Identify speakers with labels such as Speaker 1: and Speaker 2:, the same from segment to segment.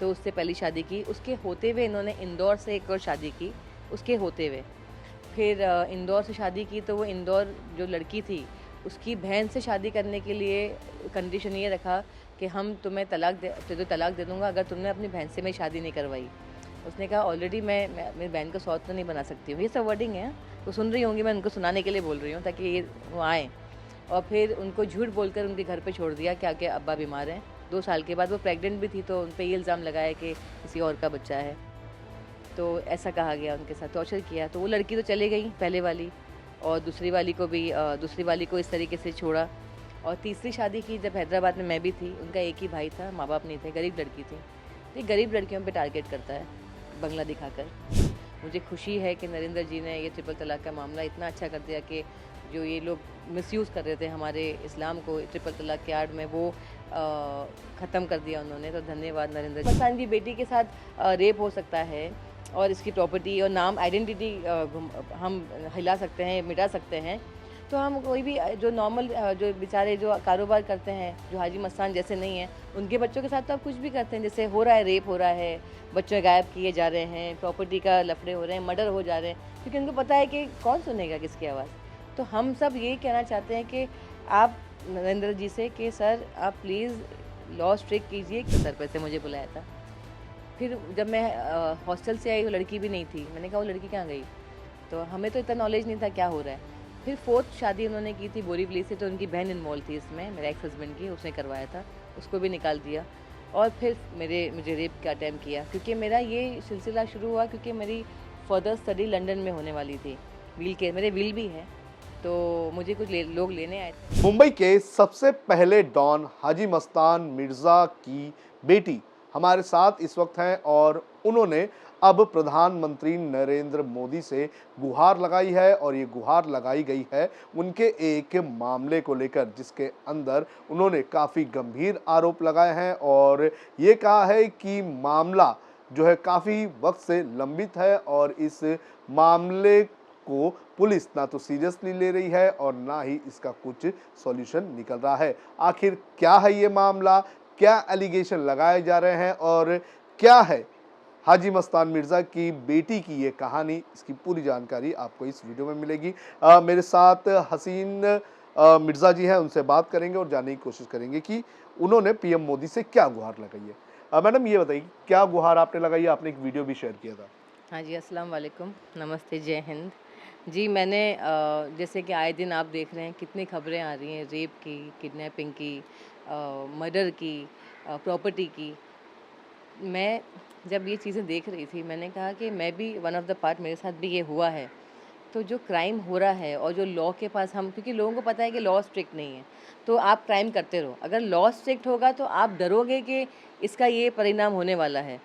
Speaker 1: तो उससे पहली शादी की, उसके होते हुए इन्होंने इंदौर से एक और शादी की, उसके होते हुए। फिर इंदौर से शादी की तो वो इंदौर जो लड़की थी, उसकी बहन से शादी करने के लिए कंडीशन ये रखा कि हम तुम्हें तलाक दे दूँगा अगर तुमने अपनी बहन से मेरी शादी नहीं करवाई। उसने कहा ऑलरेडी मैं मेरी बहन का सौत तो नहीं बना सकती हूँ। ये सब वर्डिंग है, तो सुन रही होंगी, मैं उनको सुनाने के लिए बोल रही हूँ ताकि ये वो आएँ। और फिर उनको झूठ बोलकर उनके घर पे छोड़ दिया कि आगे अब्बा बीमार हैं। 2 साल के बाद वो प्रेग्नेंट भी थी, तो उन पे ये इल्ज़ाम लगाया कि किसी और का बच्चा है। तो ऐसा कहा गया, उनके साथ टॉर्चर किया। तो वो लड़की तो चली गई पहले वाली, और दूसरी वाली को इस तरीके से छोड़ा। और तीसरी शादी की जब हैदराबाद में मैं भी थी। उनका एक ही भाई था, माँ-बाप नहीं थे, गरीब लड़की थी। तो ये गरीब लड़कियों पे टारगेट करता है बंगला दिखाकर। मुझे खुशी है कि नरेंद्र जी ने ये ट्रिपल तलाक का मामला इतना अच्छा कर दिया कि जो ये लोग मिसयूज़ कर रहे थे हमारे इस्लाम को ट्रिपल तलाक के आड़ में, वो ख़त्म कर दिया उन्होंने। तो धन्यवाद नरेंद्र जी। पाकिस्तान की बेटी के साथ रेप हो सकता है, और इसकी प्रॉपर्टी और नाम आइडेंटिटी हम हिला सकते हैं, मिटा सकते हैं। तो हम कोई भी जो नॉर्मल जो बेचारे जो कारोबार करते हैं, जो हाजी मस्तान जैसे नहीं हैं, उनके बच्चों के साथ तो आप कुछ भी करते हैं। जैसे हो रहा है, रेप हो रहा है, बच्चे गायब किए जा रहे हैं, प्रॉपर्टी का लफड़े हो रहे हैं, मर्डर हो जा रहे हैं, क्योंकि उनको पता है कि कौन सुनेगा किसकी आवाज़। तो हम सब यही कहना चाहते हैं कि आप नरेंद्र जी से कि सर आप प्लीज़ लॉ स्ट्रिक्ट कीजिए। सर पे से मुझे बुलाया था। फिर जब मैं हॉस्टल से आई, वो लड़की भी नहीं थी। मैंने कहा वो लड़की कहाँ गई? तो हमें तो इतना नॉलेज नहीं था क्या हो रहा है। फिर 4th शादी उन्होंने की थी बोरीवली से, तो उनकी बहन इन्वॉल्व थी इसमें, मेरे एक्स हस्बैंड की, उसने करवाया था, उसको भी निकाल दिया। और फिर मुझे रेप का अटेम्प्ट किया, क्योंकि मेरा ये सिलसिला शुरू हुआ क्योंकि मेरी फर्दर स्टडी लंदन में होने वाली थी। मेरे विल भी है, तो मुझे कुछ लोग लेने आए थे।
Speaker 2: मुंबई के सबसे पहले डॉन हाजी मस्तान मिर्जा की बेटी हमारे साथ इस वक्त हैं और उन्होंने अब प्रधानमंत्री नरेंद्र मोदी से गुहार लगाई है, और ये गुहार लगाई गई है उनके एक मामले को लेकर जिसके अंदर उन्होंने काफ़ी गंभीर आरोप लगाए हैं, और ये कहा है कि मामला जो है काफ़ी वक्त से लंबित है, और इस मामले को पुलिस ना तो सीरियसली ले रही है और ना ही इसका कुछ सॉल्यूशन निकल रहा है। आखिर क्या है ये मामला, क्या एलिगेशन लगाए जा रहे हैं, और क्या है हाजी मस्तान मिर्जा की बेटी की ये कहानी, इसकी पूरी जानकारी आपको इस वीडियो में मिलेगी। मेरे साथ हसीन मिर्जा जी हैं, उनसे बात करेंगे और जानने की कोशिश करेंगे कि उन्होंने पीएम मोदी से क्या गुहार लगाई है। मैडम ये बताइए, क्या गुहार आपने लगाई है? आपने एक वीडियो भी शेयर किया था।
Speaker 1: हाँ जी, अस्सलाम वालेकुम, नमस्ते, जय हिंद। जी, मैंने जैसे कि आए दिन आप देख रहे हैं कितनी खबरें आ रही हैं रेप की, किडनैपिंग की, मर्डर की, प्रॉपर्टी की। मैं जब ये चीज़ें देख रही थी, मैंने कहा कि मैं भी वन ऑफ द पार्ट, मेरे साथ भी ये हुआ है। तो जो क्राइम हो रहा है और जो लॉ के पास हम, क्योंकि लोगों को पता है कि लॉ स्ट्रिक्ट नहीं है, तो आप क्राइम करते रहो। अगर लॉ स्ट्रिक्ट होगा तो आप डरोगे कि इसका ये परिणाम होने वाला है।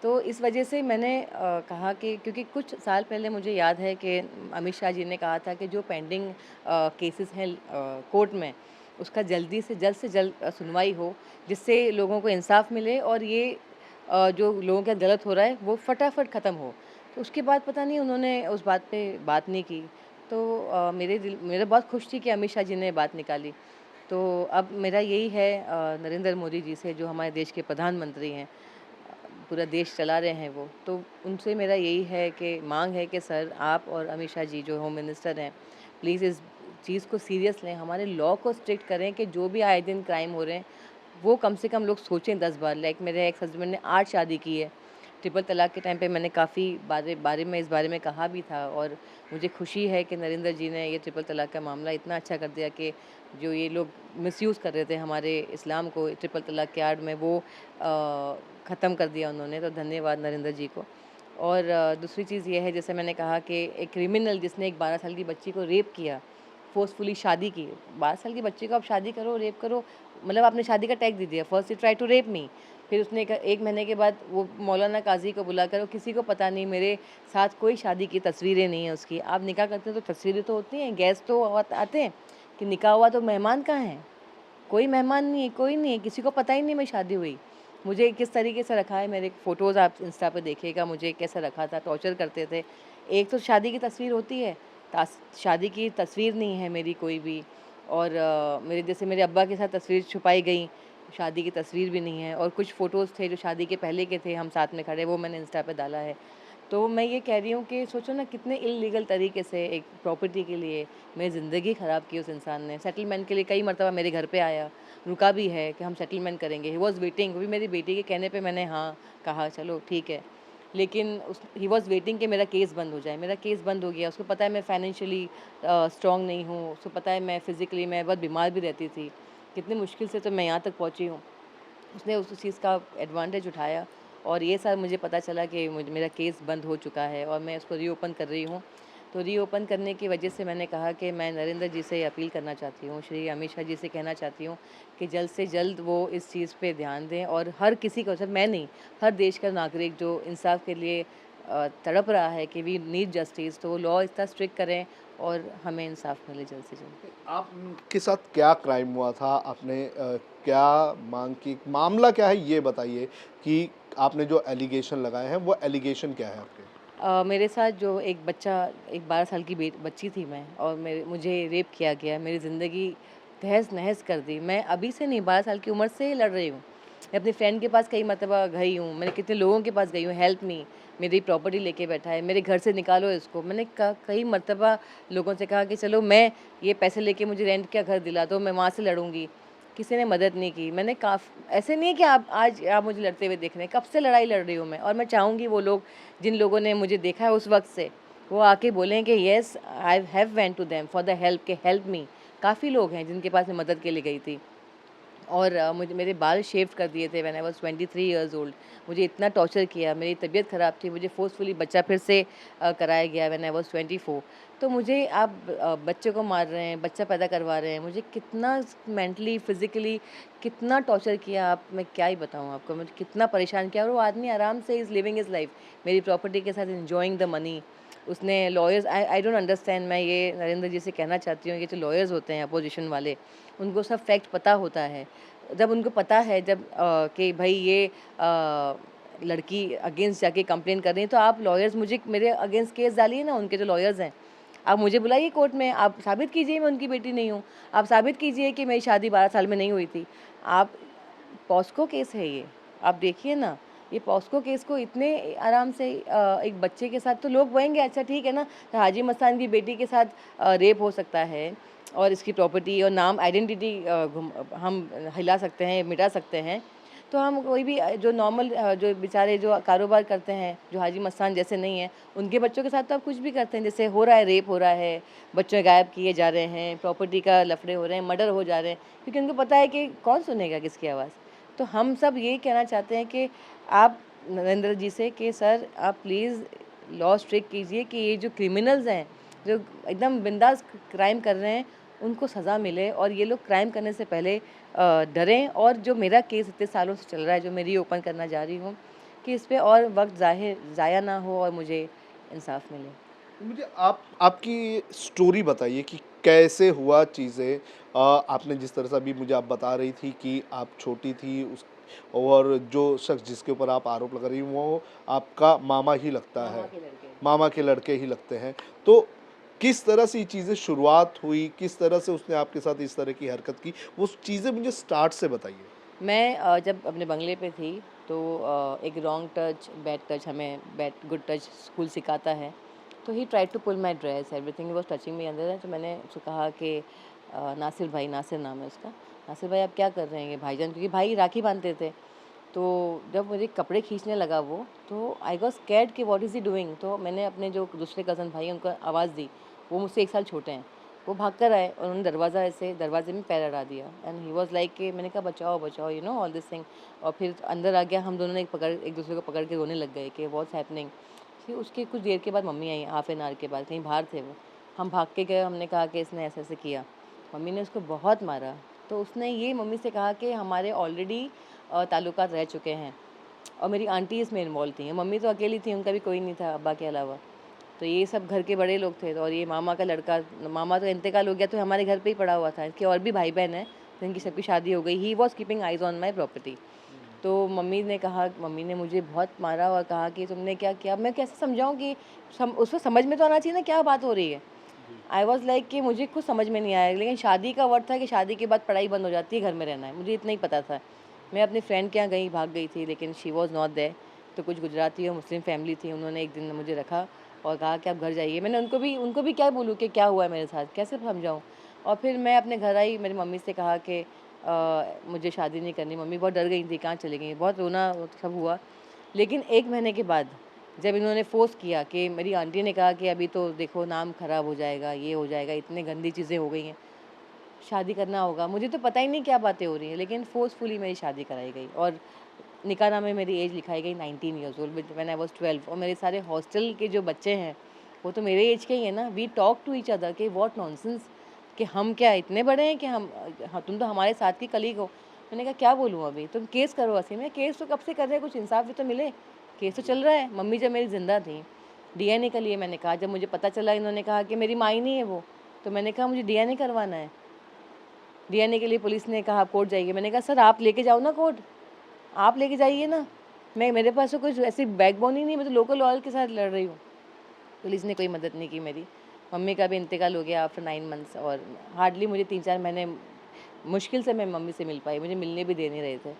Speaker 1: तो इस वजह से मैंने कहा कि क्योंकि कुछ साल पहले मुझे याद है कि अमित शाह जी ने कहा था कि जो पेंडिंग केसेस हैं कोर्ट में, उसका जल्द से जल्द सुनवाई हो, जिससे लोगों को इंसाफ मिले और ये जो लोगों के साथ गलत हो रहा है वो फटाफट ख़त्म हो। तो उसके बाद पता नहीं उन्होंने उस बात पे बात नहीं की। तो मेरा बहुत खुश थी कि अमित शाह जी ने बात निकाली। तो अब मेरा यही है नरेंद्र मोदी जी से, जो हमारे देश के प्रधानमंत्री हैं, पूरा देश चला रहे हैं वो, तो उनसे मेरा यही है कि मांग है कि सर आप और अमित शाह जी जो होम मिनिस्टर हैं, प्लीज़ इस चीज़ को सीरियस लें, हमारे लॉ को स्ट्रिक्ट करें कि जो भी आए दिन क्राइम हो रहे हैं वो कम से कम लोग सोचें 10 बार। लाइक मेरे एक्स हस्बैंड ने 8 शादी की है। ट्रिपल तलाक के टाइम पे मैंने काफ़ी इस बारे में कहा भी था, और मुझे खुशी है कि नरेंद्र जी ने ये ट्रिपल तलाक का मामला इतना अच्छा कर दिया कि जो ये लोग मिसयूज़ कर रहे थे हमारे इस्लाम को ट्रिपल तलाक के आड़ में, वो ख़त्म कर दिया उन्होंने। तो धन्यवाद नरेंद्र जी को। और दूसरी चीज़ ये है, जैसे मैंने कहा कि एक क्रिमिनल जिसने एक 12 साल की बच्ची को रेप किया, फ़ोर्सफुली शादी की, 12 साल की बच्ची को आप शादी करो, रेप करो, मतलब आपने शादी का टैग दे दिया। First he try to rape me, फिर उसने 1 महीने के बाद वो मौलाना काज़ी को बुलाकर, वो किसी को पता नहीं, मेरे साथ कोई शादी की तस्वीरें नहीं है उसकी। आप निकाह करते हैं तो तस्वीरें तो होती हैं, गेस्ट तो आते हैं, कि निकाह हुआ तो मेहमान कहाँ हैं? कोई मेहमान नहीं है, कोई नहीं है, किसी को पता ही नहीं मेरी शादी हुई। मुझे किस तरीके से रखा है, मेरे फ़ोटोज़ आप इंस्टा पे देखिएगा, मुझे कैसे रखा था, टॉर्चर करते थे। एक तो शादी की तस्वीर होती है, शादी की तस्वीर नहीं है मेरी कोई भी। और मेरे अब्बा के साथ तस्वीर छुपाई गई, शादी की तस्वीर भी नहीं है, और कुछ फ़ोटोज़ थे जो शादी के पहले के थे, हम साथ में खड़े, वो मैंने इंस्टा पे डाला है। तो मैं ये कह रही हूँ कि सोचो ना कितने इल्लीगल तरीके से एक प्रॉपर्टी के लिए मेरी ज़िंदगी ख़राब की उस इंसान ने। सेटलमेंट के लिए कई मर्तबा मेरे घर पे आया, रुका भी है कि हम सेटलमेंट करेंगे। ही वाज़ वेटिंग, वो भी मेरी बेटी के कहने पे मैंने हाँ कहा, चलो ठीक है। लेकिन उस ही वाज़ वेटिंग कि मेरा केस बंद हो जाए। मेरा केस बंद हो गया। उसको पता है मैं फाइनेंशियली स्ट्रॉन्ग नहीं हूँ, उसको पता है मैं फ़िज़िकली मैं बहुत बीमार भी रहती थी। कितनी मुश्किल से तो मैं यहाँ तक पहुँची हूँ। उसने उस चीज़ का एडवांटेज उठाया, और ये साल मुझे पता चला कि मेरा केस बंद हो चुका है और मैं उसको रीओपन कर रही हूँ। तो रीओपन करने की वजह से मैंने कहा कि मैं नरेंद्र जी से अपील करना चाहती हूँ, श्री अमित शाह जी से कहना चाहती हूँ कि जल्द से जल्द वो इस चीज़ पे ध्यान दें, और हर किसी को, सिर्फ मैं नहीं, हर देश का नागरिक जो इंसाफ के लिए तड़प रहा है कि वी नीड जस्टिस, तो वो लॉ इतना स्ट्रिक्ट करें और हमें इंसाफ मिले जल्द से जल्द।
Speaker 2: आपके साथ क्या क्राइम हुआ था? आपने क्या माँग की? मामला क्या है ये बताइए कि आपने जो एलिगेशन लगाए हैं, वो एलिगेशन क्या है आपके?
Speaker 1: मेरे साथ जो एक बच्चा, एक 12 साल की बच्ची थी मैं, और मुझे रेप किया गया, मेरी ज़िंदगी तहस-नहस कर दी। मैं अभी से नहीं, 12 साल की उम्र से लड़ रही हूँ। मैं अपनी फ्रेंड के पास कई मर्तबा गई हूँ, मैंने कितने लोगों के पास गई हूँ, हेल्प मी, मेरी प्रॉपर्टी लेके बैठा है, मेरे घर से निकालो इसको। मैंने कई मर्तबा लोगों से कहा कि चलो मैं ये पैसे लेके मुझे रेंट का घर दिला दो, मैं वहाँ से लड़ूँगी। किसी ने मदद नहीं की। मैंने ऐसे नहीं है कि आप मुझे लड़ते हुए देख रहे हैं, कब से लड़ाई लड़ रही हूँ मैं, और मैं चाहूँगी वो लोग जिन लोगों ने मुझे देखा है उस वक़्त से, वो आके बोलें कि yes I have went to them for the help, के हेल्प मी। काफ़ी लोग हैं जिनके पास मैं मदद के लिए गई थी। और मुझे मेरे बाल शेव कर दिए थे when I was 23 years old. मुझे इतना टॉर्चर किया, मेरी तबीयत ख़राब थी, मुझे फ़ोर्सफुली बच्चा फिर से कराया गया व्हेन आई वाज़ 24। तो मुझे आप बच्चे को मार रहे हैं, बच्चा पैदा करवा रहे हैं, मुझे कितना मेंटली, फिज़िकली कितना टॉर्चर किया, आप मैं क्या ही बताऊँ आपको, मुझे कितना परेशान किया। और वो आदमी आराम से इज़ लिविंग हिज़ लाइफ़, मेरी प्रॉपर्टी के साथ एन्जॉयिंग द मनी। उसने लॉयर्स, आई डोंट अंडरस्टैंड, मैं ये नरेंद्र जी से कहना चाहती हूँ, ये जो लॉयर्स होते हैं अपोज़िशन वाले, उनको सब फैक्ट पता होता है। जब उनको पता है, जब कि भई ये लड़की अगेंस्ट जाके कंप्लेन कर रही है, तो आप लॉयर्स मुझे मेरे अगेंस्ट केस डालिए ना, उनके जो लॉयर्स हैं। आप मुझे बुलाइए कोर्ट में, आप साबित कीजिए मैं उनकी बेटी नहीं हूँ। आप साबित कीजिए कि मेरी शादी 12 साल में नहीं हुई थी। आप पॉस्को केस है ये, आप देखिए ना, ये पॉस्को केस को इतने आराम से एक बच्चे के साथ तो लोग बोलेंगे अच्छा ठीक है ना, हाजी मस्तान की बेटी के साथ रेप हो सकता है, और इसकी प्रॉपर्टी और नाम, आइडेंटिटी हम हिला सकते हैं, मिटा सकते हैं। तो हम कोई भी जो नॉर्मल जो बेचारे जो कारोबार करते हैं, जो हाजी मस्तान जैसे नहीं हैं, उनके बच्चों के साथ तो आप कुछ भी करते हैं। जैसे हो रहा है, रेप हो रहा है, बच्चे गायब किए जा रहे हैं, प्रॉपर्टी का लफड़े हो रहे हैं, मर्डर हो जा रहे हैं, क्योंकि उनको पता है कि कौन सुनेगा किसकी आवाज़। तो हम सब यही कहना चाहते हैं कि आप नरेंद्र जी से कि सर आप प्लीज़ लॉ स्ट्रिक्ट कीजिए कि ये जो क्रिमिनल्स हैं, जो एकदम बिंदास क्राइम कर रहे हैं, उनको सज़ा मिले, और ये लोग क्राइम करने से पहले डरें। और जो मेरा केस इतने सालों से चल रहा है, जो मैं रीओपन करना जा रही हूँ, कि इस पे और वक्त ज़ाया ना हो और मुझे इंसाफ मिले।
Speaker 2: मुझे आप आपकी स्टोरी बताइए कि कैसे हुआ चीज़ें। आपने जिस तरह से अभी मुझे आप बता रही थी कि आप छोटी थी उस, और जो शख्स जिसके ऊपर आप आरोप लगा रही हैं वो आपका मामा ही लगता
Speaker 1: मामा
Speaker 2: है,
Speaker 1: के लड़के।
Speaker 2: मामा के लड़के ही लगते हैं। तो किस तरह से ये चीज़ें शुरुआत हुई, किस तरह से उसने आपके साथ इस तरह की हरकत की, वो चीज़ें मुझे स्टार्ट से बताइए।
Speaker 1: मैं जब अपने बंगले पे थी, तो एक रॉन्ग टच, बैड टच, हमें बैड गुड टच स्कूल सिखाता है। तो he try to pull my dress, everything was touching me अंदर। तो मैंने उसको कहा कि नासिर भाई, नासिर नाम है उसका, नासिर भाई आप क्या कर रहे हैं ये भाईजान, क्योंकि भाई राखी बांधते थे। तो जब मुझे कपड़े खींचने लगा वो, तो आई वॉज स्कैर्ड कि व्हाट इज़ ही डूइंग। तो मैंने अपने जो दूसरे कज़न भाई हैं उनको आवाज़ दी, वो मुझसे 1 साल छोटे हैं। वो भाग कर आए और उन्होंने दरवाज़े में पैर अड़ा दिया, एंड ही वाज़ लाइक कि मैंने कहा बचाओ बचाओ, you know all this thing. और फिर अंदर आ गया, हम दोनों ने एक दूसरे को पकड़ के रोने लग गए कि व्हाट्स हैपनिंग। फिर उसके कुछ देर के बाद mummy I, half an hour के बाद, कहीं बाहर थे वो। हम भाग के गए, हमने कहा कि इसने ऐसे ऐसे किया। मम्मी ने उसको बहुत मारा। तो उसने ये मम्मी से कहा कि हमारे ऑलरेडी ताल्लुकात रह चुके हैं, और मेरी आंटी इसमें इन्वॉल्व थी। मम्मी तो अकेली थी, उनका भी कोई नहीं था अब्बा के अलावा। तो ये सब घर के बड़े लोग थे, और ये मामा का लड़का, मामा तो इंतकाल हो गया, तो हमारे घर पे ही पड़ा हुआ था। इसके और भी भाई बहन हैं, तो इनकी सबकी शादी हो गई। He was keeping eyes on my property. तो मम्मी ने कहा, मम्मी ने मुझे बहुत मारा और कहा कि तुमने क्या किया। मैं कैसे समझाऊँ कि उसको समझ में तो आना चाहिए ना क्या बात हो रही है। आई वॉज़ लाइक कि मुझे कुछ समझ में नहीं आया, लेकिन शादी का वर्ड था कि शादी के बाद पढ़ाई बंद हो जाती है, घर में रहना है, मुझे इतना ही पता था। मैं अपनी फ्रेंड के यहाँ गई, भाग गई थी, लेकिन शी वॉज़ नॉट देयर। तो कुछ गुजराती और मुस्लिम फैमिली थी, उन्होंने एक दिन मुझे रखा और कहा कि आप घर जाइए। मैंने उनको भी क्या बोलूँ कि क्या हुआ है मेरे साथ, कैसे समझाऊँ? और फिर मैं अपने घर आई, मेरी मम्मी से कहा कि मुझे शादी नहीं करनी। मम्मी बहुत डर गई थी, कहाँ चली गई, बहुत रोना सब हुआ। लेकिन 1 महीने के बाद जब इन्होंने फ़ोर्स किया कि मेरी आंटी ने कहा कि अभी तो देखो नाम ख़राब हो जाएगा, ये हो जाएगा, इतनी गंदी चीज़ें हो गई हैं, शादी करना होगा। मुझे तो पता ही नहीं क्या बातें हो रही हैं, लेकिन फ़ोर्सफुली मेरी शादी कराई गई और निकाहनामे में मेरी एज लिखाई गई 19 years old when I was 12। और मेरे सारे हॉस्टल के जो बच्चे हैं, वो तो मेरे एज के ही हैं ना। We talk to each other कि व्हाट नॉनसेंस, कि हम क्या इतने बड़े हैं कि हम हाँ, तुम तो हमारे साथ की कलीग हो। मैंने कहा क्या बोलूँ अभी, तुम केस करो असीम। मैं केस तो कब से कर रहे हैं, कुछ इंसाफ भी तो मिले। केस तो चल रहा है। मम्मी जब मेरी ज़िंदा थी, डीएनए के लिए मैंने कहा, जब मुझे पता चला इन्होंने कहा कि मेरी माँ ही नहीं है वो, तो मैंने कहा मुझे डीएनए करवाना है। डीएनए के लिए पुलिस ने कहा आप कोर्ट जाइए। मैंने कहा सर आप लेके जाओ ना कोर्ट, आप लेके जाइए ना। मेरे पास तो कुछ ऐसी बैकबोन ही नहीं, मैं तो लोकल लॉयर के साथ लड़ रही हूँ। पुलिस ने कोई मदद नहीं की मेरी। मम्मी का भी इंतकाल हो गया आफ्टर 9 मंथ्स और हार्डली मुझे 3-4 महीने मुश्किल से मैं मम्मी से मिल पाई। मुझे मिलने भी दे नहीं रहे थे,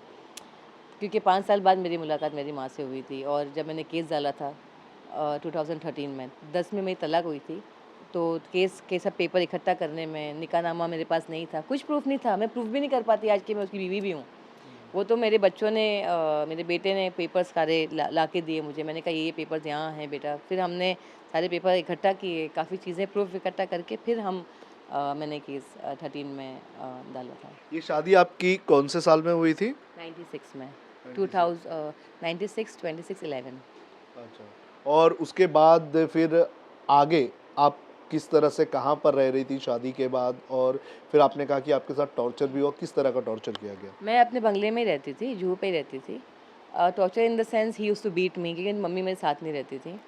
Speaker 1: क्योंकि 5 साल बाद मेरी मुलाकात मेरी माँ से हुई थी। और जब मैंने केस डाला था 2013 में, 10 में मेरी तलाक हुई थी। तो केस के सब पेपर इकट्ठा करने में निकाहनामा मेरे पास नहीं था, कुछ प्रूफ नहीं था। मैं प्रूफ भी नहीं कर पाती आज कि मैं उसकी बीवी भी हूँ। वो तो मेरे बच्चों ने मेरे बेटे ने पेपर्स सारे ला के दिए मुझे। मैंने कहा ये पेपर्स यहाँ हैं बेटा। फिर हमने सारे पेपर इकट्ठा किए, काफ़ी चीज़ें प्रूफ इकट्ठा करके फिर मैंने केस 13 में डाला था।
Speaker 2: ये शादी आपकी कौन से साल में हुई थी?
Speaker 1: 96 में,
Speaker 2: 96।
Speaker 1: 2000 96, 26, 11।
Speaker 2: अच्छा। और उसके बाद फिर आगे आप किस तरह से कहाँ पर रह रही थी शादी के बाद? और फिर आपने कहा कि आपके साथ टॉर्चर भी हुआ, किस तरह का टॉर्चर किया गया?
Speaker 1: मैं अपने बंगले में ही रहती थी, जुहू पे ही रहती थी। Torture in the sense he used to beat me, क्योंकि मम्मी मेरे साथ नहीं रहती थी।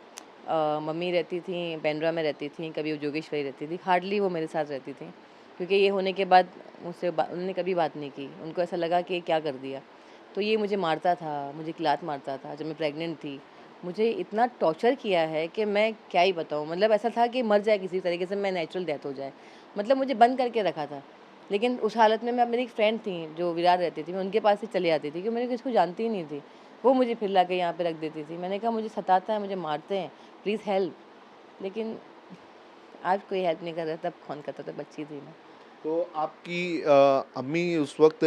Speaker 1: मम्मी रहती थी बांद्रा में रहती थी, कभी वो जोगेश्वरी रहती थी। हार्डली वो मेरे साथ रहती थी, क्योंकि ये होने के बाद मुझसे उन्होंने कभी बात नहीं की। उनको ऐसा लगा कि क्या कर दिया। तो ये मुझे मारता था, मुझे लात मारता था। जब मैं प्रेग्नेंट थी, मुझे इतना टॉर्चर किया है कि मैं क्या ही बताऊँ। मतलब ऐसा था कि मर जाए किसी तरीके से, मैं नेचुरल डेथ हो जाए। मतलब मुझे बंद करके रखा था। लेकिन उस हालत में मैं, मेरी एक फ्रेंड थी जो विरार रहती थी, मैं उनके पास ही चली जाती थी, क्योंकि मैं किसी को जानती ही नहीं थी। वो मुझे फिर ला के यहाँ पे रख देती थी। मैंने कहा मुझे सताता है, मुझे मारते हैं, प्लीज़ हेल्प। लेकिन आज कोई हेल्प नहीं कर रहा, तब कौन करता था, बच्ची थी मैं।
Speaker 2: तो आपकी अम्मी उस वक़्त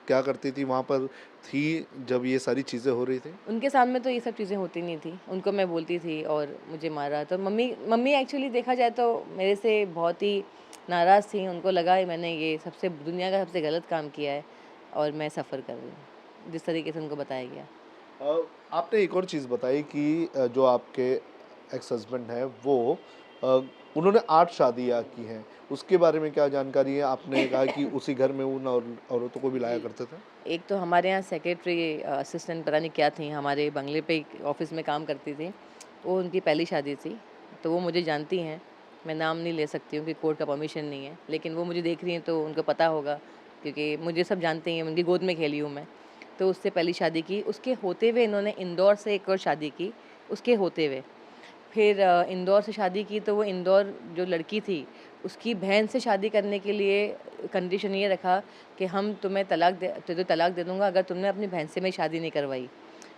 Speaker 2: क्या करती थी, वहाँ पर थी जब ये सारी चीज़ें हो रही थी?
Speaker 1: उनके सामने तो ये सब चीज़ें होती नहीं थी। उनको मैं बोलती थी और मुझे मारा। तो मम्मी मम्मी एक्चुअली देखा जाए तो मेरे से बहुत ही नाराज़ थी। उनको लगा कि मैंने ये सबसे दुनिया का सबसे गलत काम किया है और मैं सफ़र कर रही हूँ, जिस तरीके से उनको बताया गया।
Speaker 2: आपने एक और चीज़ बताई कि जो आपके एक्स हस्बैंड हैं वो अ, उन्होंने 8 शादियाँ की हैं। उसके बारे में क्या जानकारी है? आपने कहा कि उसी घर में उन औरतों को भी लाया
Speaker 1: जी।
Speaker 2: करते थे?
Speaker 1: एक तो हमारे यहाँ सेक्रेटरी असिस्टेंट पता नहीं क्या थी, हमारे बंगले पे एक ऑफिस में काम करती थी। वो उनकी पहली शादी थी, तो वो मुझे जानती हैं। मैं नाम नहीं ले सकती हूँ कि कोर्ट का परमिशन नहीं है, लेकिन वो मुझे देख रही हैं तो उनको पता होगा, क्योंकि मुझे सब जानते हैं, उनकी गोद में खेली हूँ मैं। तो उससे पहली शादी की, उसके होते हुए इन्होंने इंदौर से एक और शादी की, उसके होते हुए। फिर इंदौर से शादी की, तो वो इंदौर जो लड़की थी, उसकी बहन से शादी करने के लिए कंडीशन ये रखा कि हम तुम्हें तुझे तलाक दे दूँगा अगर तुमने अपनी बहन से मेरी शादी नहीं करवाई।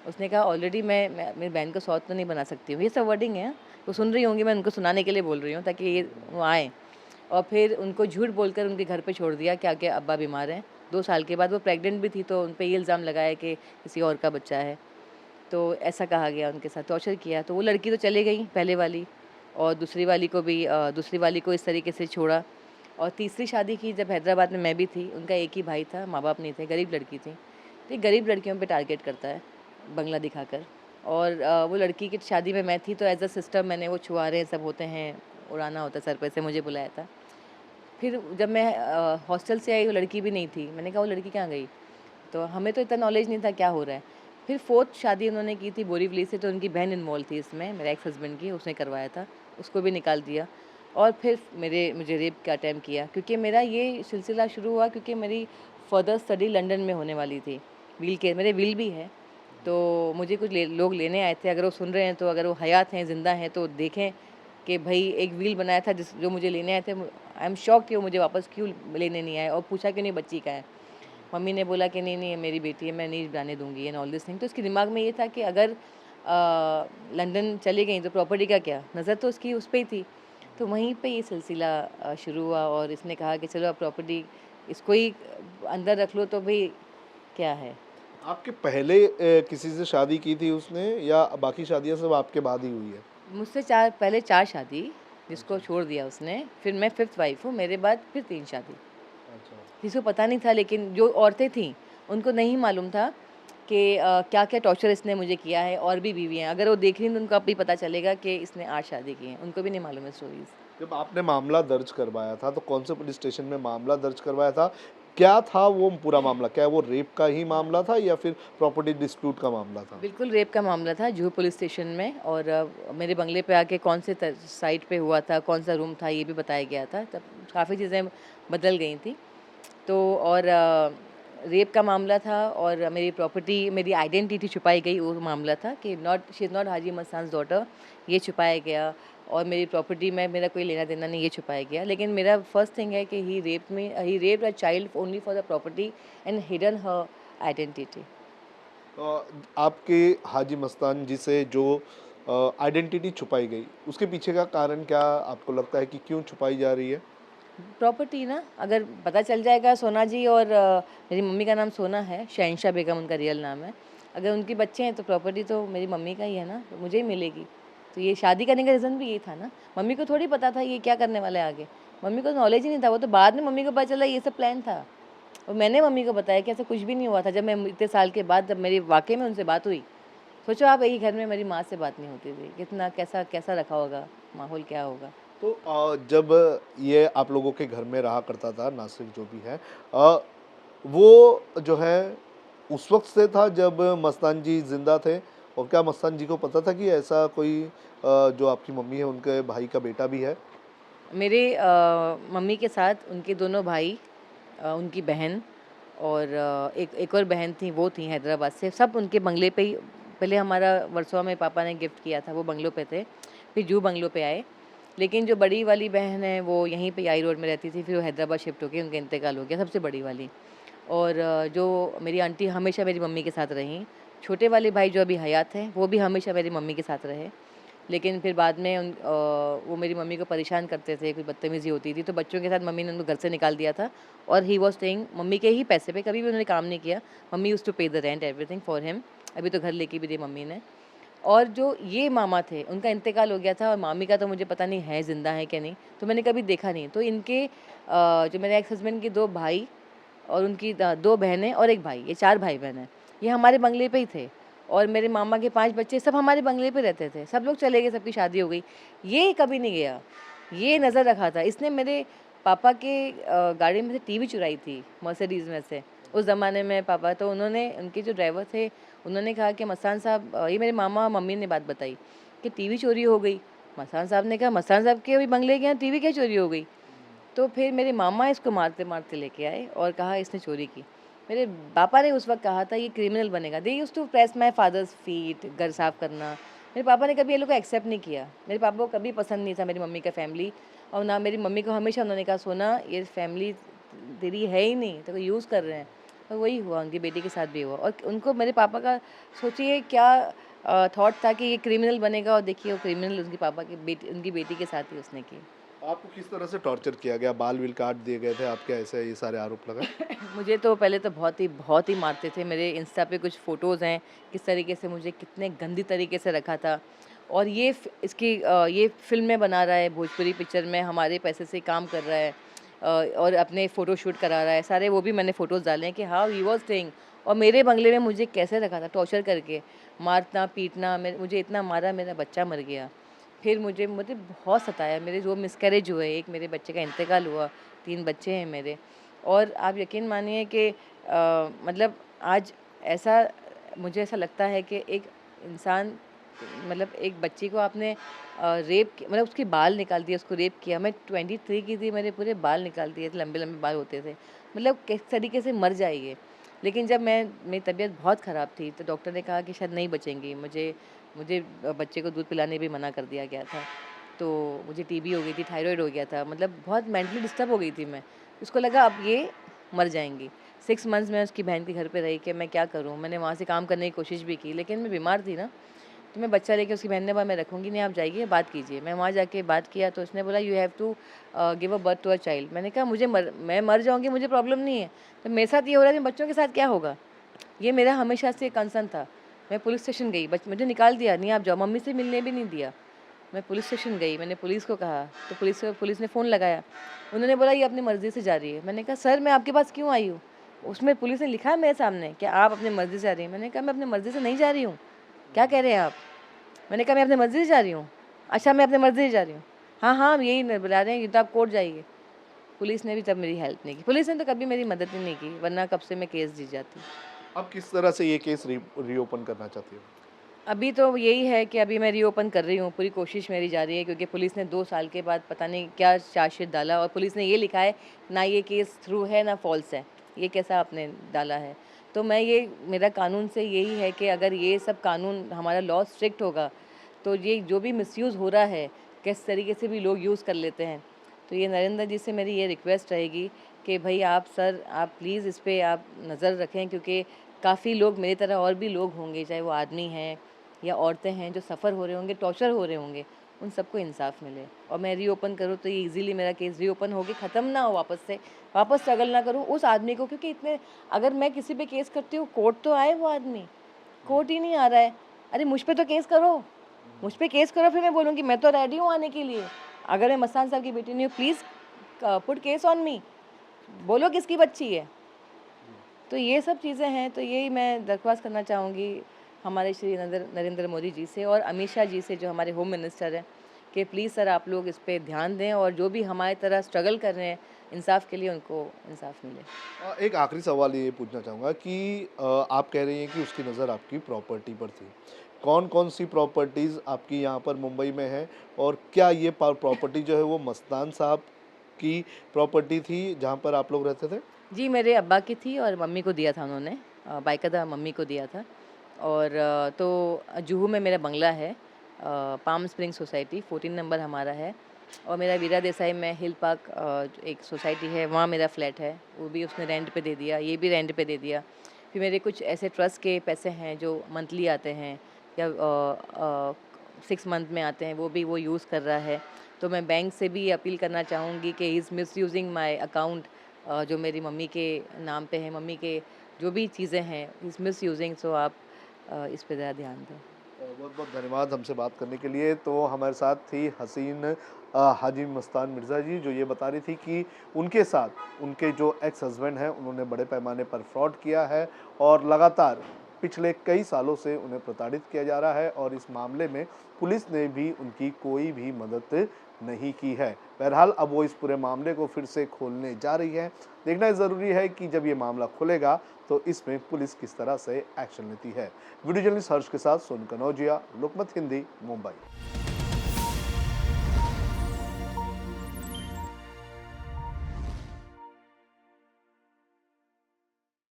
Speaker 1: उसने कहा ऑलरेडी मैं मेरी बहन को सौत तो नहीं बना सकती हूँ। ये सब वर्डिंग है, वो सुन रही होंगी, मैं उनको सुनाने के लिए बोल रही हूँ ताकि ये वो आएँ। और फिर उनको झूठ बोलकर उनके घर पे छोड़ दिया कि आगे अब्बा बीमार हैं। 2 साल के बाद वो प्रेग्नेंट भी थी, तो उन पे ये इल्ज़ाम लगाया कि किसी और का बच्चा है। तो ऐसा कहा गया, उनके साथ टॉर्चर किया। तो वो लड़की तो चली गई पहले वाली, और दूसरी वाली को इस तरीके से छोड़ा। और तीसरी शादी की जब हैदराबाद में मैं भी थी, उनका एक ही भाई था, माँ-बाप नहीं थे, गरीब लड़की थी। तो ये गरीब लड़कियों पे टारगेट करता है, बंगला दिखाकर। और वो लड़की की शादी में मैं थी, तो एज़ अ सिस्टर मैंने वो छुआरे सब होते हैं, उड़ाना होता है सर पे से, मुझे बुलाया था। फिर जब मैं हॉस्टल से आई, वो लड़की भी नहीं थी। मैंने कहा वो लड़की कहाँ गई? तो हमें तो इतना नॉलेज नहीं था क्या हो रहा है। फिर 4th शादी उन्होंने की थी बोरीवली से, तो उनकी बहन इन्वॉल्व थी इसमें, मेरे एक्स हस्बैंड की, उसने करवाया था, उसको भी निकाल दिया। और फिर मुझे रेप का अटेम्प्ट किया, क्योंकि मेरा ये सिलसिला शुरू हुआ क्योंकि मेरी फर्दर स्टडी लंदन में होने वाली थी। मेरे विल भी है, तो मुझे कुछ लोग लेने आए थे। अगर वो सुन रहे हैं, तो अगर वो हयात हैं, ज़िंदा हैं, तो देखें कि भई एक विल बनाया था जो मुझे लेने आए थे। आई एम शॉक्ड कि वो मुझे वापस क्यों लेने नहीं आए और पूछा क्यों नहीं बच्ची का है। मम्मी ने बोला कि नहीं नहीं, ये मेरी बेटी है, मैं नहीं जाने दूंगी एंड ऑल दिस थिंग। तो उसके दिमाग में ये था कि अगर लंदन चली गई तो प्रॉपर्टी का क्या, नज़र तो उसकी उस पर ही थी। तो वहीं पे ये सिलसिला शुरू हुआ और इसने कहा कि चलो अब प्रॉपर्टी इसको ही अंदर रख लो, तो भाई क्या है।
Speaker 2: आपके पहले किसी से शादी की थी उसने या बाकी शादियां सब आपके बाद ही हुई है?
Speaker 1: मुझसे चार पहले चार शादी, जिसको
Speaker 2: अच्छा।
Speaker 1: छोड़ दिया उसने, फिर मैं फिफ्थ वाइफ हूँ, मेरे बाद फिर तीन शादी।
Speaker 2: अच्छा।
Speaker 1: किसी को पता नहीं था, लेकिन जो औरतें थीं उनको नहीं मालूम था कि क्या-क्या टॉर्चर इसने मुझे किया है, और भी बीवी हैं। अगर वो देख रही हैं तो उनको अब भी पता चलेगा कि इसने 8 शादी की हैं, उनको भी नहीं मालूम है स्टोरीज़।
Speaker 2: जब आपने मामला दर्ज करवाया था तो कौन से पुलिस स्टेशन में मामला दर्ज करवाया था? क्या था वो पूरा मामला? क्या वो रेप का ही
Speaker 1: हाँ।
Speaker 2: मामला था या फिर प्रॉपर्टी डिस्प्यूट का मामला था?
Speaker 1: बिल्कुल रेप का मामला था जुहू पुलिस स्टेशन में, और मेरे बंगले पे आके कौन से साइट पे हुआ था, कौन सा रूम था, ये भी बताया गया था। तब काफ़ी चीज़ें बदल गई थी। तो और रेप का मामला था, और मेरी प्रॉपर्टी, मेरी आइडेंटिटी छुपाई गई, वो मामला था कि not she is not Haji Mastan daughter, ये छुपाया गया। और मेरी प्रॉपर्टी में मेरा कोई लेना देना नहीं, ये छुपाया गया। लेकिन मेरा फर्स्ट थिंग है कि he raped a child only for the property and hidden her identity.
Speaker 2: आपके हाजी मस्तान जी से जो आइडेंटिटी छुपाई गई, उसके पीछे का कारण क्या आपको लगता है कि क्यों छुपाई जा रही है?
Speaker 1: प्रॉपर्टी ना, अगर पता चल जाएगा, सोना जी और मेरी मम्मी का नाम सोना है, शहंशाह बेगम उनका रियल नाम है। अगर उनके बच्चे हैं तो प्रॉपर्टी तो मेरी मम्मी का ही है ना, तो मुझे ही मिलेगी। तो ये शादी करने का रीज़न भी यही था ना। मम्मी को थोड़ी पता था ये क्या करने वाला है आगे। मम्मी को नॉलेज ही नहीं था, वो तो बाद में मम्मी को पता चला ये सब प्लान था। और मैंने मम्मी को बताया कि ऐसा कुछ भी नहीं हुआ था। जब मैं इतने साल के बाद, जब मेरी वाक़ई में उनसे बात हुई, सोचो आप, एक ही घर में मेरी माँ से बात नहीं होती थी। कितना कैसा कैसा रखा होगा, माहौल क्या होगा।
Speaker 2: तो जब ये आप लोगों के घर में रहा करता था नासिर जो भी है, वो जो है उस वक्त से था जब मस्तान जी जिंदा थे? और क्या मस्तान जी को पता था कि ऐसा कोई जो आपकी मम्मी है उनके भाई का बेटा भी है?
Speaker 1: मेरे मम्मी के साथ उनके दोनों भाई, उनकी बहन, और एक एक और बहन थी, वो थी हैदराबाद से। सब उनके बंगले पे ही, पहले हमारा वर्सोवा में पापा ने गिफ्ट किया था, वो बंगलों पे थे। फिर जूहू बंगलों पे आए। लेकिन जो बड़ी वाली बहन है वो यहीं पे आई रोड में रहती थी, फिर वो हैदराबाद शिफ्ट हो गई, उनका इंतकाल हो गया, सबसे बड़ी वाली। और जो मेरी आंटी हमेशा मेरी मम्मी के साथ रहीं। छोटे वाले भाई जो अभी हयात हैं, वो भी हमेशा मेरी मम्मी के साथ रहे। लेकिन फिर बाद में वो मेरी मम्मी को परेशान करते थे, कोई बदतमीज़ी होती थी, तो बच्चों के साथ मम्मी ने उनको घर से निकाल दिया था। और ही वाज़ स्टेइंग मम्मी के ही पैसे पे, कभी भी उन्होंने काम नहीं किया। मम्मी यूज्ड टू पे the rent everything for him. अभी तो घर लेके भी दी मम्मी ने। और जो ये मामा थे, उनका इंतकाल हो गया था, और मामी का तो मुझे पता नहीं है ज़िंदा है कि नहीं, तो मैंने कभी देखा नहीं। तो इनके जो मेरे एक्स हस्बैंड के 2 भाई और उनकी 2 बहनें और 1 भाई, ये 4 भाई-बहन हैं। ये हमारे बंगले पे ही थे, और मेरे मामा के 5 बच्चे सब हमारे बंगले पे रहते थे। सब लोग चले गए, सबकी शादी हो गई। ये कभी नहीं गया, ये नज़र रखा था। इसने मेरे पापा के गाड़ी में से टीवी चुराई थी, मर्सिडीज़ में से। उस ज़माने में पापा, तो उन्होंने, उनके जो ड्राइवर थे, उन्होंने कहा कि मस्तान साहब, ये मेरे मामा और मम्मी ने बात बताई कि टीवी चोरी हो गई। मस्तान साहब ने कहा, मस्तान साहब के अभी बंगले के यहाँ टीवी क्या चोरी हो गई? तो फिर मेरे मामा इसको मारते-मारते लेके आए और कहा इसने चोरी की। मेरे पापा ने उस वक़्त कहा था ये क्रिमिनल बनेगा। They used to press my father's feet, घर साफ़ करना। मेरे पापा ने कभी ये लोग को एक्सेप्ट नहीं किया। मेरे पापा को कभी पसंद नहीं था मेरी मम्मी का फैमिली, और ना मेरी मम्मी को हमेशा उन्होंने कहा, सोना ये फैमिली तेरी है ही नहीं, तेरे को यूज़ कर रहे हैं। और वही हुआ, उनकी बेटी के साथ भी हुआ। और उनको, मेरे पापा का, सोचिए क्या थॉट था कि ये क्रिमिनल बनेगा, और देखिए वो क्रिमिनल उनके पापा की बेटी, उनकी बेटी के साथ ही उसने की।
Speaker 2: आपको किस तरह से टॉर्चर किया गया? बाल-विल काट दिए गए थे आपके, ऐसे ये सारे आरोप लगाए?
Speaker 1: मुझे तो पहले तो बहुत ही मारते थे। मेरे इंस्टा पे कुछ फ़ोटोज़ हैं, किस तरीके से मुझे कितने गंदी तरीके से रखा था। और ये फ़िल्म में बना रहा है, भोजपुरी पिक्चर में हमारे पैसे से काम कर रहा है, और अपने फ़ोटो शूट करा रहा है। सारे वो भी मैंने फ़ोटोज़ डाले हैं कि हाउ ही वाज़ स्टेइंग। और मेरे बंगले में मुझे कैसे रखा था, टॉर्चर करके, मारना, पीटना। मुझे इतना मारा, मेरा बच्चा मर गया। फिर मुझे मुझे बहुत सताया। मेरे 2 मिसकैरेज हुए, एक मेरे बच्चे का इंतकाल हुआ, 3 बच्चे हैं मेरे। और आप यकीन मानिए कि मतलब आज ऐसा, मुझे ऐसा लगता है कि एक इंसान, मतलब एक बच्ची को आपने रेप किया, मतलब उसके बाल निकाल दिए, उसको रेप किया। मैं 23 की थी, मेरे पूरे बाल निकाल दिए थे, लंबे-लंबे बाल होते थे। मतलब किस तरीके से मर जाए ये। लेकिन जब मेरी तबीयत बहुत ख़राब थी, तो डॉक्टर ने कहा कि शायद नहीं बचेंगी। मुझे मुझे बच्चे को दूध पिलाने भी मना कर दिया गया था। तो मुझे टीबी हो गई थी, थायरॉइड हो गया था, मतलब बहुत मेंटली डिस्टर्ब हो गई थी मैं। उसको लगा अब ये मर जाएँगी। 6 मंथ्स मैं उसकी बहन के घर पे रही कि मैं क्या करूँ। मैंने वहाँ से काम करने की कोशिश भी की, लेकिन मैं बीमार थी ना, तो मैं बच्चा लेके उसकी बहन ने बोला मैं रखूँगी नहीं, आप जाइए बात कीजिए। मैं वहाँ जाके बात किया तो उसने बोला you have to give a birth to a child. मैंने कहा मैं मर जाऊँगी, मुझे प्रॉब्लम नहीं है, तो मेरे साथ ये हो रहा है, तो बच्चों के साथ क्या होगा? ये मेरा हमेशा से कंसर्न था। मैं पुलिस स्टेशन गई, मुझे निकाल दिया, नहीं आप जाओ, मम्मी से मिलने भी नहीं दिया। मैं पुलिस स्टेशन गई, मैंने पुलिस को कहा, तो पुलिस ने फ़ोन लगाया। उन्होंने बोला ये अपनी मर्ज़ी से जा रही है। मैंने कहा सर मैं आपके पास क्यों आई हूँ? उसमें पुलिस ने लिखा है मेरे सामने कि आप अपनी मर्ज़ी से जा रही हैं। मैंने कहा मैं अपनी मर्ज़ी से नहीं जा रही हूँ। क्या कह रहे हैं आप? मैंने कहा मैं अपनी मर्ज़ी से जा रही हूँ। अच्छा मैं अपनी मर्ज़ी से जा रही हूँ। हाँ, हाँ, यही न बुला रहे हैं, ये तो आप कोर्ट जाइए। पुलिस ने भी तब मेरी हेल्प नहीं की। पुलिस ने तो कभी मेरी मदद ही नहीं की, वरना कब से मैं केस जीत जाती।
Speaker 2: अब किस तरह से ये केस रीओपन करना चाहती हो?
Speaker 1: अभी तो यही है कि अभी मैं रीओपन कर रही हूँ, पूरी कोशिश मेरी जारी है, क्योंकि पुलिस ने 2 साल के बाद पता नहीं क्या चार्जशीट डाला और पुलिस ने ये लिखा है ना ये केस ट्रू है ना फ़ॉल्स है। ये कैसा आपने डाला है? तो मेरा कानून से यही है कि अगर ये सब कानून हमारा लॉ स्ट्रिक्ट होगा, तो ये जो भी मिसयूज़ हो रहा है, किस तरीके से भी लोग यूज़ कर लेते हैं, तो ये नरेंद्र जी से मेरी ये रिक्वेस्ट रहेगी कि भई आप सर आप प्लीज़ इस पे आप नज़र रखें, क्योंकि काफ़ी लोग मेरी तरह और भी लोग होंगे, चाहे वो आदमी हैं या औरतें हैं जो सफ़र हो रहे होंगे, टॉर्चर हो रहे होंगे, उन सबको इंसाफ़ मिले। और मैं रीओपन करूँ तो ये ईज़िली मेरा केस रीओपन हो के ख़त्म ना हो वापस से, वापस स्ट्रगल ना करूँ उस आदमी को, क्योंकि इतने अगर मैं किसी पे केस करती हूँ, कोर्ट तो आए वो आदमी, कोर्ट ही नहीं आ रहा है। अरे मुझ पे तो केस करो, मुझ पे केस करो, फिर मैं बोलूँगी मैं तो रेडी हूँ आने के लिए। अगर मैं मस्तान साहब की बेटी नहीं हूँ, please put case on me, बोलो किसकी बच्ची है। तो ये सब चीज़ें हैं, तो यही मैं दरख्वास्त करना चाहूँगी हमारे श्री नरेंद्र मोदी जी से और अमित शाह जी से जो हमारे होम मिनिस्टर हैं, कि प्लीज़ सर आप लोग इस पे ध्यान दें और जो भी हमारी तरह स्ट्रगल कर रहे हैं इंसाफ़ के लिए, उनको इंसाफ़ मिले।
Speaker 2: एक आखिरी सवाल ये पूछना चाहूँगा कि आप कह रही हैं कि उसकी नज़र आपकी प्रॉपर्टी पर थी। कौन-कौन सी प्रॉपर्टीज़ आपकी यहाँ पर मुंबई में है और क्या ये प्रॉपर्टी जो है वो मस्तान साहब की प्रॉपर्टी थी जहाँ पर आप लोग रहते थे?
Speaker 1: जी, मेरे अब्बा की थी और मम्मी को दिया था उन्होंने, बाकायदा मम्मी को दिया था। और तो जुहू में मेरा बंगला है, पाम स्प्रिंग सोसाइटी 14 नंबर हमारा है। और मेरा वीरा देसाई में हिल पार्क एक सोसाइटी है, वहाँ मेरा फ्लैट है, वो भी उसने रेंट पे दे दिया, ये भी रेंट पे दे दिया। फिर मेरे कुछ ऐसे ट्रस्ट के पैसे हैं जो मंथली आते हैं या 6 मंथ में आते हैं, वो भी वो यूज़ कर रहा है। तो मैं बैंक से भी अपील करना चाहूँगी कि ही इज़ मिसयूज़िंग माय अकाउंट, जो मेरी मम्मी के नाम पे है, मम्मी के जो भी चीज़ें हैं ही इज़ मिसयूज़िंग, सो आप इस पे ज़रा ध्यान दें।
Speaker 2: बहुत-बहुत धन्यवाद हमसे बात करने के लिए। तो हमारे साथ थी हसीन हाजी मस्तान मिर्ज़ा जी, जो ये बता रही थी कि उनके साथ उनके जो एक्स हस्बैंड हैं, उन्होंने बड़े पैमाने पर फ्रॉड किया है और लगातार पिछले कई सालों से उन्हें प्रताड़ित किया जा रहा है और इस मामले में पुलिस ने भी उनकी कोई भी मदद नहीं की है। बहरहाल अब वो इस पूरे मामले को फिर से खोलने जा रही है। देखना ज़रूरी है कि जब ये मामला खुलेगा तो इसमें पुलिस किस तरह से एक्शन लेती है। वीडियो जर्नलिस्ट हर्ष के साथ सोनू कनौजिया, लोकमत हिंदी, मुंबई।